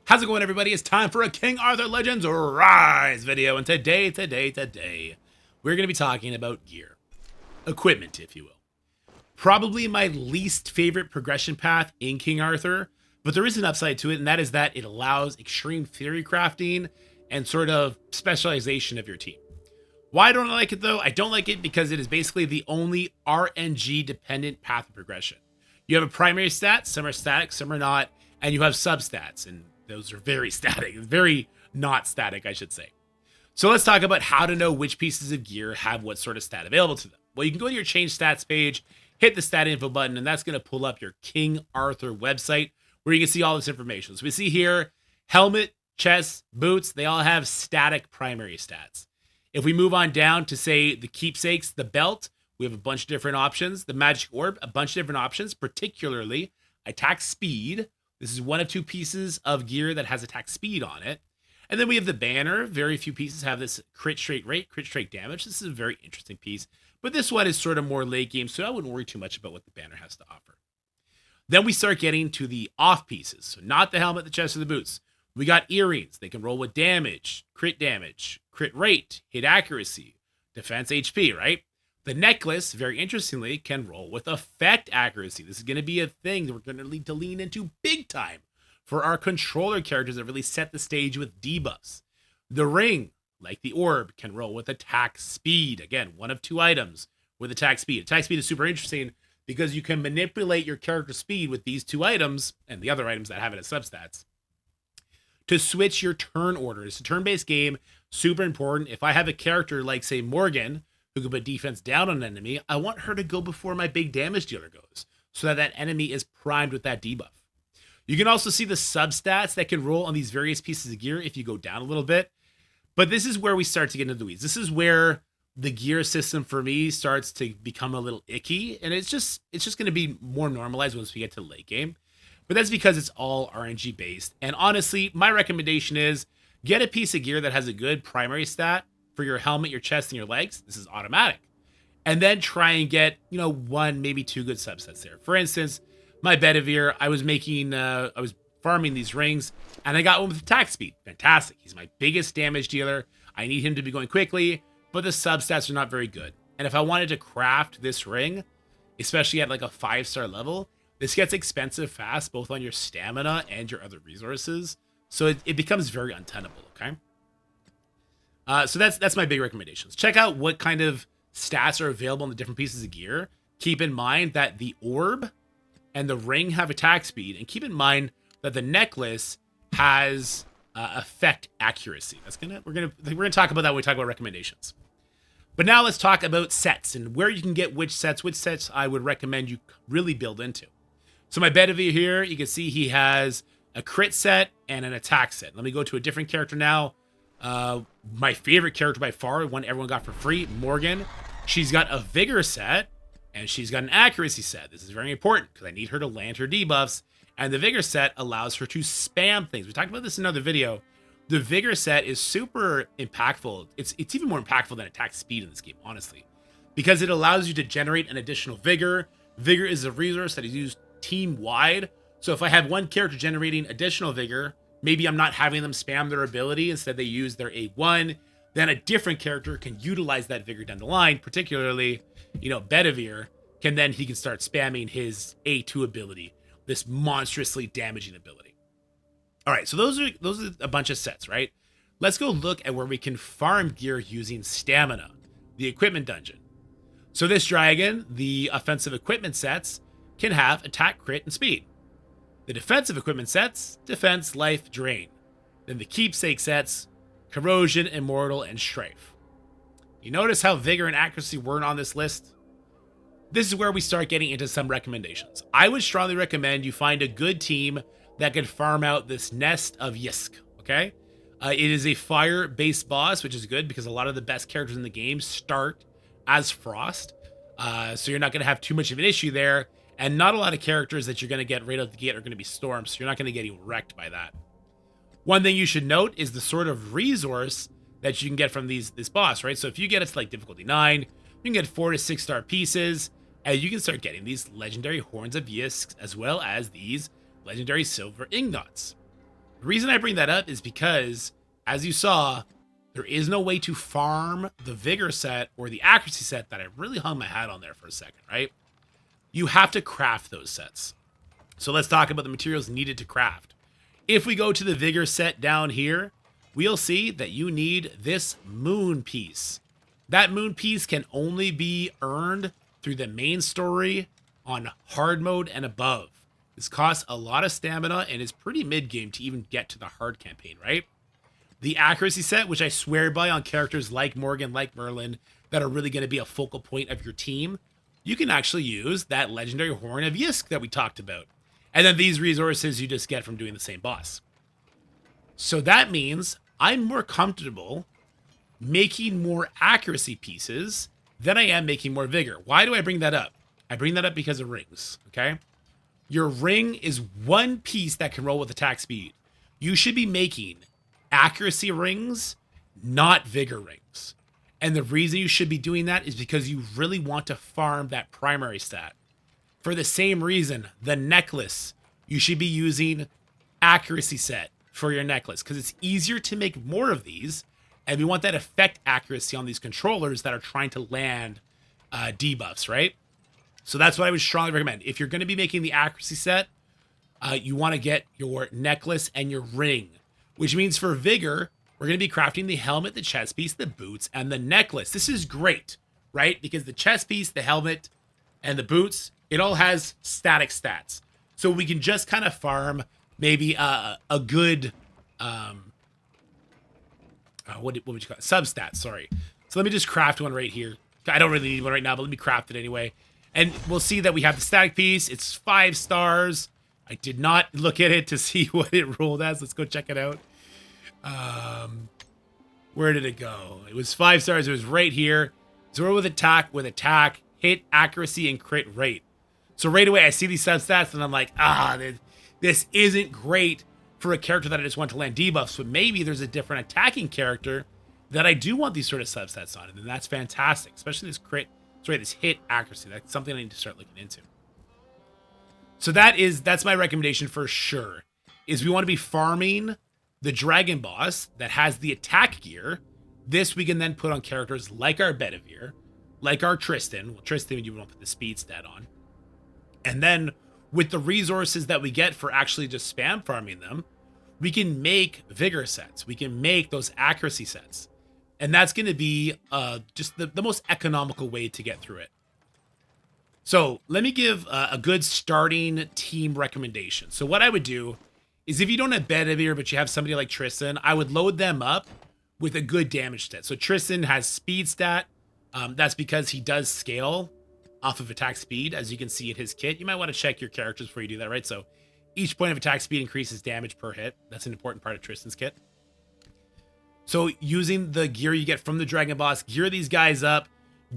How's it going, everybody? It's time for a King Arthur Legends Rise video, and today, we're going to be talking about gear. Equipment, if you will. Probably my least favorite progression path in King Arthur, but there is an upside to it, and that is that it allows extreme theory crafting and sort of specialization of your team. Why don't I like it, though? I don't like it because it is basically the only RNG-dependent path of progression. You have a primary stat, some are static, some are not, and you have substats, and those are very static, very not static, I should say. So let's talk about how to know which pieces of gear have what sort of stat available to them. Well, you can go to your change stats page, hit the stat info button, and that's going to pull up your King Arthur website where you can see all this information. So we see here, helmet, chest, boots, they all have static primary stats. If we move on down to, say, the keepsakes, the belt, we have a bunch of different options. The magic orb, a bunch of different options, particularly attack speed. This is one of two pieces of gear that has attack speed on it. And then we have the banner. Very few pieces have this crit straight rate, crit straight damage. This is a very interesting piece. But this one is sort of more late game, so I wouldn't worry too much about what the banner has to offer. Then we start getting to the off pieces. So not the helmet, the chest, or the boots. We got earrings. They can roll with damage, crit rate, hit accuracy, defense HP, right? The necklace, very interestingly, can roll with effect accuracy. This is going to be a thing that we're going to need to lean into big time for our controller characters that really set the stage with debuffs. The ring, like the orb, can roll with attack speed. Again, one of two items with attack speed. Attack speed is super interesting because you can manipulate your character speed with these two items and the other items that have it as substats to switch your turn order. It's a turn-based game, super important. If I have a character like, say, Morgan, who can put defense down on an enemy, I want her to go before my big damage dealer goes, so that that enemy is primed with that debuff. You can also see the substats that can roll on these various pieces of gear if you go down a little bit. But this is where we start to get into the weeds. This is where the gear system for me starts to become a little icky, and it's just going to be more normalized once we get to late game. But that's because it's all RNG based. And honestly, my recommendation is get a piece of gear that has a good primary stat for your helmet, your chest, and your legs. This is automatic. And then try and get, one, maybe two good subsets there. For instance, my Bedivere, I was farming these rings, and I got one with attack speed. Fantastic. He's my biggest damage dealer. I need him to be going quickly, but the substats are not very good. And if I wanted to craft this ring, especially at like a 5-star level, this gets expensive fast, both on your stamina and your other resources. So it becomes very untenable, okay? So that's my big recommendations. Check out what kind of stats are available on the different pieces of gear. Keep in mind that the orb and the ring have attack speed, and keep in mind that the necklace has effect accuracy. We're gonna talk about that when we talk about recommendations. But now let's talk about sets and where you can get which sets I would recommend you really build into. So my Bedivere here, you can see he has a crit set and an attack set. Let me go to a different character now. My favorite character by far, one everyone got for free, Morgan. She's got a vigor set and she's got an accuracy set. This is very important because I need her to land her debuffs, and the vigor set allows her to spam things. We talked about this in another video. The vigor set is super impactful. It's even more impactful than attack speed in this game, honestly, because it allows you to generate an additional vigor. Vigor is a resource that is used team-wide. So if I have one character generating additional vigor, maybe I'm not having them spam their ability, instead they use their A1, then a different character can utilize that vigor down the line, particularly, Bedivere, he can start spamming his A2 ability, this monstrously damaging ability. All right, so those are a bunch of sets, right? Let's go look at where we can farm gear using stamina, the equipment dungeon. So this dragon, the offensive equipment sets, can have attack, crit, and speed. The defensive equipment sets, defense, life, drain. Then the keepsake sets, corrosion, immortal, and strife. You notice how vigor and accuracy weren't on this list? This is where we start getting into some recommendations. I would strongly recommend you find a good team that can farm out this Nest of Yisk, okay? It is a fire-based boss, which is good because a lot of the best characters in the game start as Frost. So you're not going to have too much of an issue there. And not a lot of characters that you're going to get right out the gate are going to be Storm, so you're not going to get even wrecked by that. One thing you should note is the sort of resource that you can get from this boss, right? So if you get it to like difficulty 9, you can get 4 to 6 star pieces, and you can start getting these legendary Horns of Yisk, as well as these legendary silver ingots. The reason I bring that up is because, as you saw, there is no way to farm the vigor set or the accuracy set that I really hung my hat on there for a second, right? You have to craft those sets. So let's talk about the materials needed to craft. If we go to the vigor set down here, we'll see that you need this moon piece. That moon piece can only be earned through the main story on hard mode and above. This costs a lot of stamina and is pretty mid-game to even get to the hard campaign, right? The accuracy set, which I swear by on characters like Morgan, like Merlin, that are really going to be a focal point of your team, you can actually use that legendary Horn of Yisk that we talked about. And then these resources you just get from doing the same boss. So that means I'm more comfortable making more accuracy pieces than I am making more vigor. Why do I bring that up? I bring that up because of rings, okay? Your ring is one piece that can roll with attack speed. You should be making accuracy rings, not vigor rings. And the reason you should be doing that is because you really want to farm that primary stat. For the same reason, the necklace, you should be using accuracy set for your necklace because it's easier to make more of these. And we want that effect accuracy on these controllers that are trying to land debuffs, right? So that's what I would strongly recommend. If you're going to be making the accuracy set, you want to get your necklace and your ring, which means for vigor, we're going to be crafting the helmet, the chest piece, the boots, and the necklace. This is great, right? Because the chest piece, the helmet, and the boots, it all has static stats. So we can just kind of farm maybe a good, what would you call it? Substats, sorry. So let me just craft one right here. I don't really need one right now, but let me craft it anyway. And we'll see that we have the static piece. It's 5 stars. I did not look at it to see what it rolled as. Let's go check it out. Where did it go? It was 5 stars. It was right here. Zero with attack, hit, accuracy, and crit rate. So right away, I see these substats, and I'm like, this isn't great for a character that I just want to land debuffs, but maybe there's a different attacking character that I do want these sort of substats on, and that's fantastic, especially this crit, this hit accuracy. That's something I need to start looking into. So that's my recommendation for sure, is we want to be farming the dragon boss that has the attack gear. This we can then put on characters like our Bedivere, like our Tristan. Well, Tristan, you won't put the speed stat on. And then with the resources that we get for actually just spam farming them, we can make vigor sets. We can make those accuracy sets. And that's going to be just the most economical way to get through it. So let me give a good starting team recommendation. So what I would do is if you don't have Bedivere, but you have somebody like Tristan, I would load them up with a good damage stat. So Tristan has speed stat. That's because he does scale off of attack speed, as you can see in his kit. You might want to check your characters before you do that, right? So each point of attack speed increases damage per hit. That's an important part of Tristan's kit. So using the gear you get from the Dragon Boss, gear these guys up.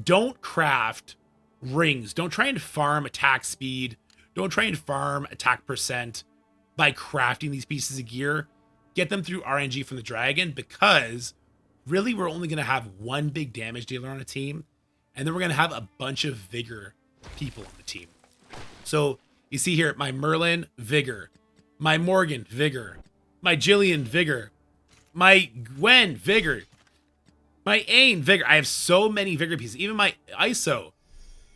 Don't craft rings. Don't try and farm attack speed. Don't try and farm attack percent by crafting these pieces of gear. Get them through RNG from the dragon, because really we're only going to have one big damage dealer on a team, and then we're going to have a bunch of vigor people on the team. So you see here, my Merlin, vigor. My Morgan, vigor. My Jillian, vigor. My Gwen, vigor. My Ain, vigor. I have so many vigor pieces. Even my ISO,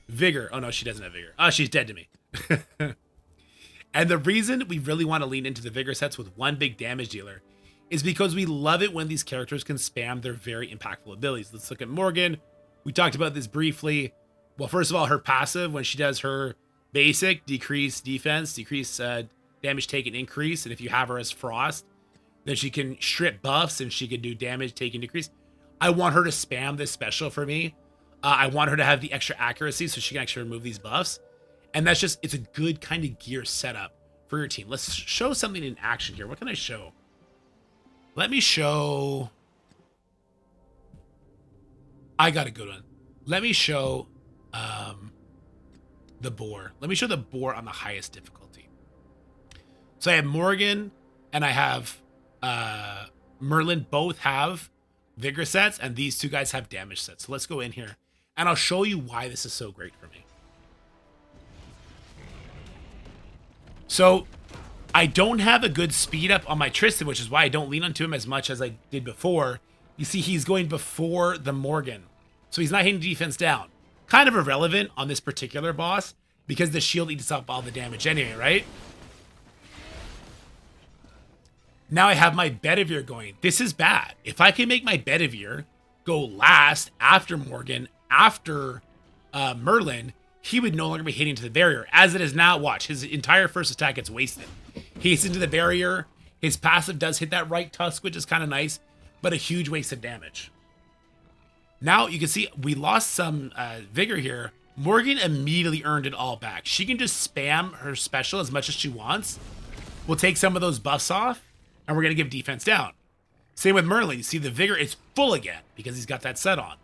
vigor. Oh no, she doesn't have vigor. Oh, she's dead to me. And the reason we really want to lean into the vigor sets with one big damage dealer is because we love it when these characters can spam their very impactful abilities. Let's look at Morgan. We talked about this briefly. Well, first of all, her passive, when she does her basic, decrease defense, decrease damage taken, increase. And if you have her as Frost, then she can strip buffs and she can do damage taken, decrease. I want her to spam this special for me. I want her to have the extra accuracy so she can actually remove these buffs. And that's just, it's a good kind of gear setup for your team. Let's show something in action here. What can I show? Let me show. I got a good one. Let me show the boar. Let me show the boar on the highest difficulty. So I have Morgan and I have Merlin. Both have vigor sets, and these two guys have damage sets. So let's go in here and I'll show you why this is so great for me. So I don't have a good speed up on my Tristan, which is why I don't lean onto him as much as I did before. You see, he's going before the Morgan. So he's not hitting defense down. Kind of irrelevant on this particular boss because the shield eats up all the damage anyway, right? Now I have my Bedivere going. This is bad. If I can make my Bedivere go last after Morgan, after Merlin, he would no longer be hitting to the barrier. As it is now, watch, his entire first attack gets wasted. He hits into the barrier. His passive does hit that right tusk, which is kind of nice, but a huge waste of damage. Now you can see we lost some vigor here. Morgan immediately earned it all back. She can just spam her special as much as she wants. We'll take some of those buffs off, and we're going to give defense down. Same with Merlin. You see the vigor is full again because he's got that set on.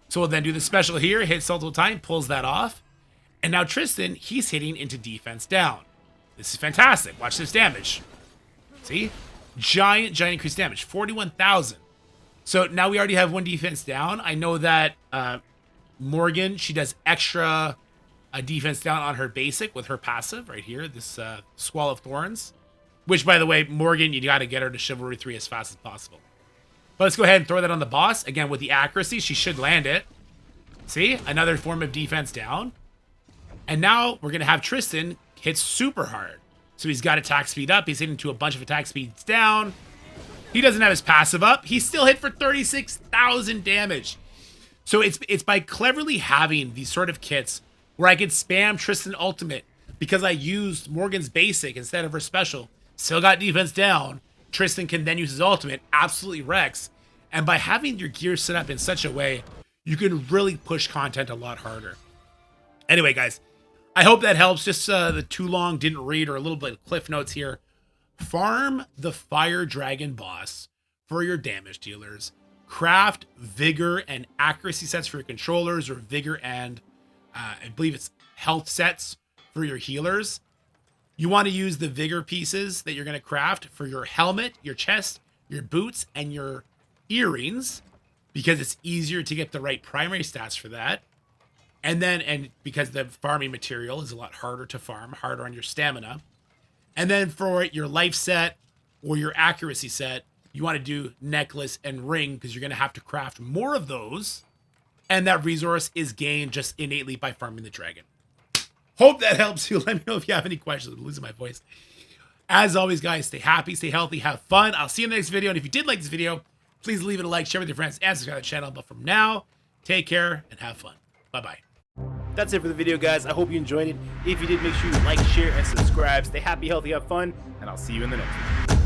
So we'll then do the special here, hit multiple time, pulls that off. And now Tristan, he's hitting into defense down. This is fantastic. Watch this damage. See? Giant increased damage. 41,000. So now we already have one defense down. I know that Morgan, she does extra defense down on her basic with her passive right here. This Squall of Thorns. Which, by the way, Morgan, you got to get her to Chivalry 3 as fast as possible. But let's go ahead and throw that on the boss. Again, with the accuracy, she should land it. See? Another form of defense down. And now we're going to have Tristan hit super hard. So he's got attack speed up. He's hitting to a bunch of attack speeds down. He doesn't have his passive up. He's still hit for 36,000 damage. So it's by cleverly having these sort of kits where I could spam Tristan ultimate because I used Morgan's basic instead of her special. Still got defense down. Tristan can then use his ultimate, absolutely wrecks. And by having your gear set up in such a way, you can really push content a lot harder. Anyway, guys, I hope that helps. Just the too long didn't read or a little bit of cliff notes here. Farm the Fire Dragon boss for your damage dealers. Craft vigor and accuracy sets for your controllers, or vigor and I believe it's health sets for your healers. You want to use the vigor pieces that you're going to craft for your helmet, your chest, your boots, and your earrings, because it's easier to get the right primary stats for that. And because the farming material is a lot harder to farm, harder on your stamina. And then for your life set or your accuracy set, you want to do necklace and ring because you're going to have to craft more of those. And that resource is gained just innately by farming the dragon. Hope that helps you. Let me know if you have any questions. I'm losing my voice. As always, guys, stay happy, stay healthy, have fun. I'll see you in the next video. And if you did like this video, please leave it a like, share with your friends, and subscribe to the channel. But from now, take care and have fun. Bye-bye. That's it for the video, guys. I hope you enjoyed it. If you did, make sure you like, share, and subscribe. Stay happy, healthy, have fun, and I'll see you in the next one.